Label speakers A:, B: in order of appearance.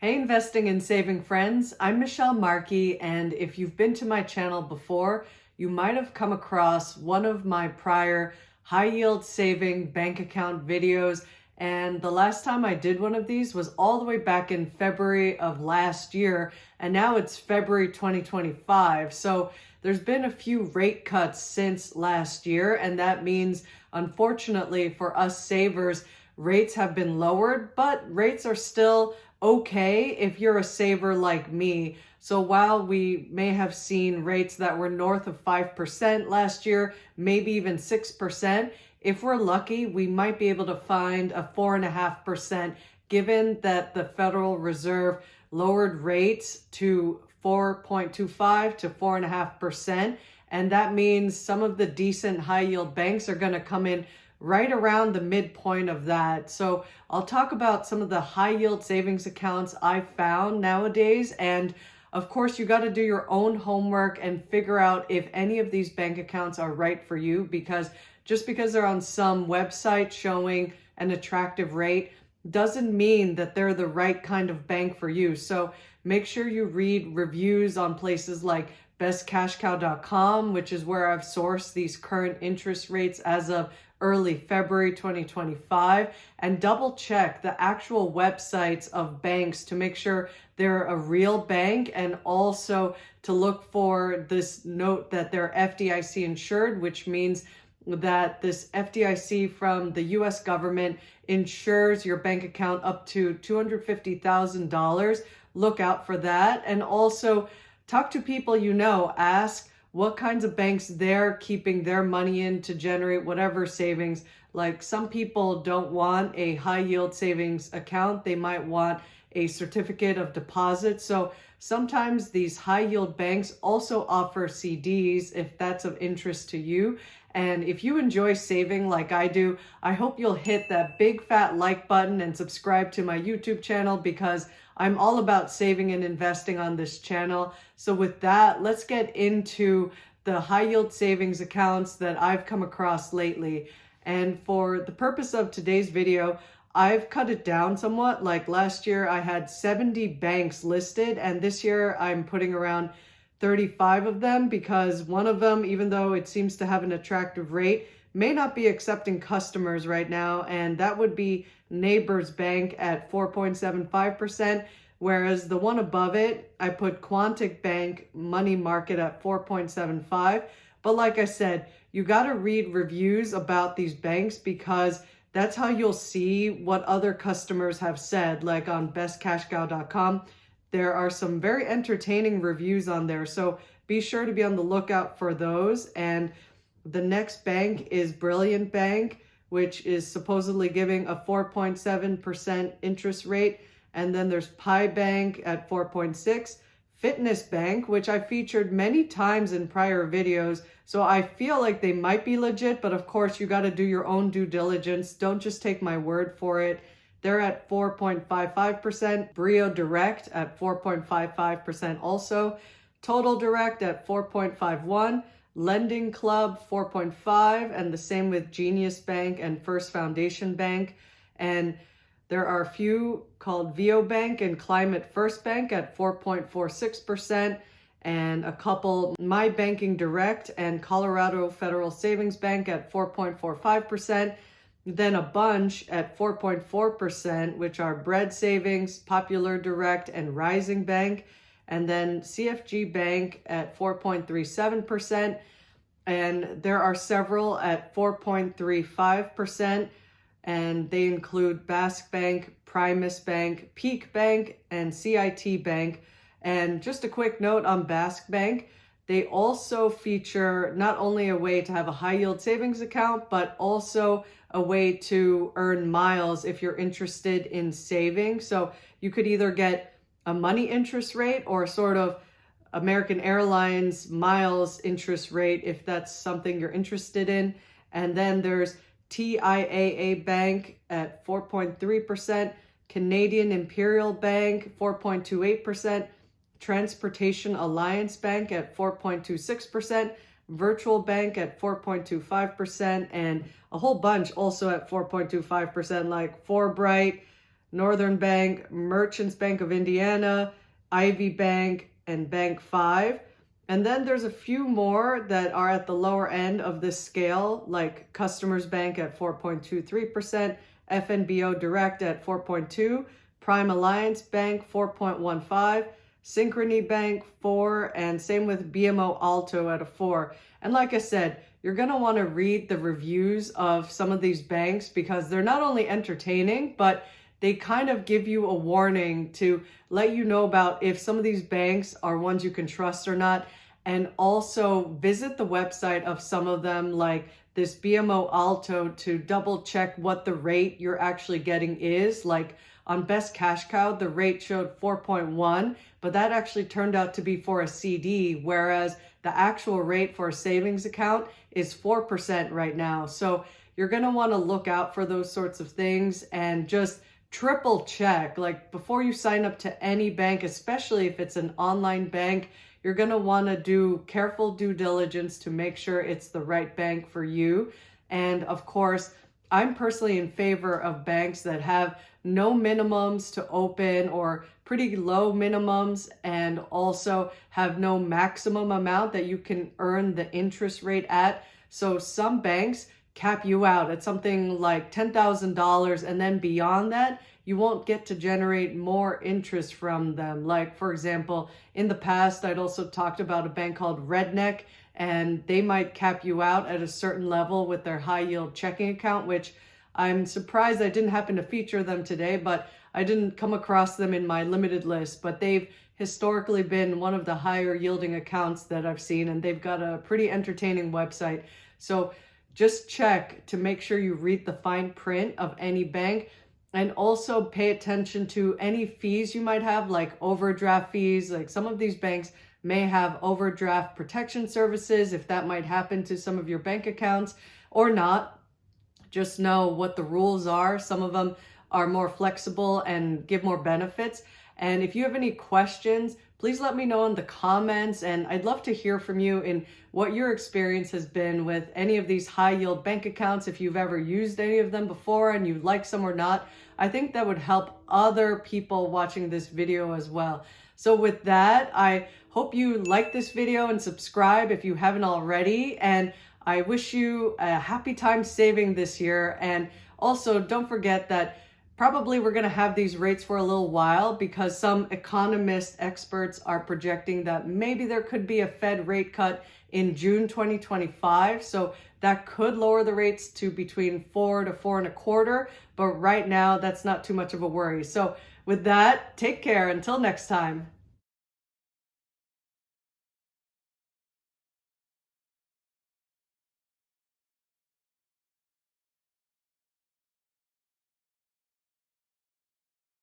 A: Hey, investing and saving friends. I'm Michelle Markey, and if you've been to my channel before, you might have come across one of my prior high yield saving bank account videos. And the last time I did one of these was all the way back in February of last year, and now it's February 2025. So there's been a few rate cuts since last year, and that means, unfortunately for us savers, rates have been lowered, but rates are still okay if you're a saver like me. So while we may have seen rates that were north of 5% last year, maybe even 6%, if we're lucky, we might be able to find a 4.5%, given that the Federal Reserve lowered rates to 4.25 to 4.5%. And that means some of the decent high yield banks are going to come in right around the midpoint of that. So I'll talk about some of the high yield savings accounts I've found nowadays. And of course, you got to do your own homework and figure out if any of these bank accounts are right for you, because just because they're on some website showing an attractive rate doesn't mean that they're the right kind of bank for you. So make sure you read reviews on places like bestcashcow.com, which is where I've sourced these current interest rates as of early February 2025, and double check the actual websites of banks to make sure they're a real bank, and also to look for this note that they're FDIC insured, which means that this FDIC from the US government insures your bank account up to $250,000. Look out for that. And also talk to people you know, ask what kinds of banks they're keeping their money in to generate whatever savings. Like, some people don't want a high yield savings account. They might want a certificate of deposit. So sometimes these high yield banks also offer CDs if that's of interest to you. And if you enjoy saving like I do, I hope you'll hit that big fat like button and subscribe to my YouTube channel, because I'm all about saving and investing on this channel. So with that, let's get into the high yield savings accounts that I've come across lately. And for the purpose of today's video, I've cut it down somewhat. Like last year, I had 70 banks listed, and this year I'm putting around 35 of them, because one of them, even though it seems to have an attractive rate, may not be accepting customers right now, and that would be Neighbors Bank at 4.75%, whereas the one above it, I put Quantic Bank Money Market at 4.75. But like I said, you got to read reviews about these banks, because that's how you'll see what other customers have said. Like on bestcashcow.com, there are some very entertaining reviews on there. So be sure to be on the lookout for those. And the next bank is Brilliant Bank, which is supposedly giving a 4.7% interest rate. And then there's Pi Bank at 4.6, Fitness Bank, which I featured many times in prior videos. So I feel like they might be legit, but of course you got to do your own due diligence. Don't just take my word for it. They're at 4.55%, Brio Direct at 4.55% also, Total Direct at 4.51%, Lending Club 4.5%, and the same with Genius Bank and First Foundation Bank. And there are a few called VO Bank and Climate First Bank at 4.46%, and a couple My Banking Direct and Colorado Federal Savings Bank at 4.45%. Then a bunch at 4.4%, which are Bread Savings, Popular Direct, and Rising Bank. And then CFG Bank at 4.37%. And there are several at 4.35%. And they include Basque Bank, Primus Bank, Peak Bank, and CIT Bank. And just a quick note on Basque Bank, they also feature not only a way to have a high yield savings account, but also a way to earn miles if you're interested in saving. So you could either get a money interest rate or sort of American Airlines miles interest rate if that's something you're interested in. And then there's TIAA Bank at 4.3%, Canadian Imperial Bank 4.28%, Transportation Alliance Bank at 4.26%, Virtual Bank at 4.25%, and a whole bunch also at 4.25%, like Forbright, Northern Bank, Merchants Bank of Indiana, Ivy Bank, and Bank 5. And then there's a few more that are at the lower end of this scale, like Customers Bank at 4.23%, FNBO Direct at 4.2%, Prime Alliance Bank 4.15%, Synchrony Bank 4%, and same with BMO Alto at a 4%. And like I said, you're going to want to read the reviews of some of these banks because they're not only entertaining, but they kind of give you a warning to let you know about if some of these banks are ones you can trust or not. And also visit the website of some of them, like this BMO Alto, to double check what the rate you're actually getting is. Like on Best Cash Cow, the rate showed 4.1, but that actually turned out to be for a CD, whereas the actual rate for a savings account is 4% right now. So you're going to want to look out for those sorts of things and just triple check, like before you sign up to any bank, especially if it's an online bank, you're going to want to do careful due diligence to make sure it's the right bank for you. And of course, I'm personally in favor of banks that have no minimums to open or pretty low minimums, and also have no maximum amount that you can earn the interest rate at. So some banks cap you out at something like $10,000, and then beyond that, you won't get to generate more interest from them. Like, for example, in the past, I'd also talked about a bank called Redneck, and they might cap you out at a certain level with their high yield checking account, which I'm surprised I didn't happen to feature them today, but I didn't come across them in my limited list. But they've historically been one of the higher yielding accounts that I've seen, and they've got a pretty entertaining website. So just check to make sure you read the fine print of any bank, and also pay attention to any fees you might have, like overdraft fees. Like some of these banks may have overdraft protection services, if that might happen to some of your bank accounts or not. Just know what the rules are. Some of them are more flexible and give more benefits. And if you have any questions, please let me know in the comments, and I'd love to hear from you in what your experience has been with any of these high yield bank accounts, if you've ever used any of them before and you like some or not. I think that would help other people watching this video as well. So with that, I hope you like this video and subscribe if you haven't already. And I wish you a happy time saving this year. And also don't forget that probably we're going to have these rates for a little while, because some economist experts are projecting that maybe there could be a Fed rate cut in June 2025. So that could lower the rates to between 4 to 4.25. But right now, that's not too much of a worry. So with that, take care. Until next time.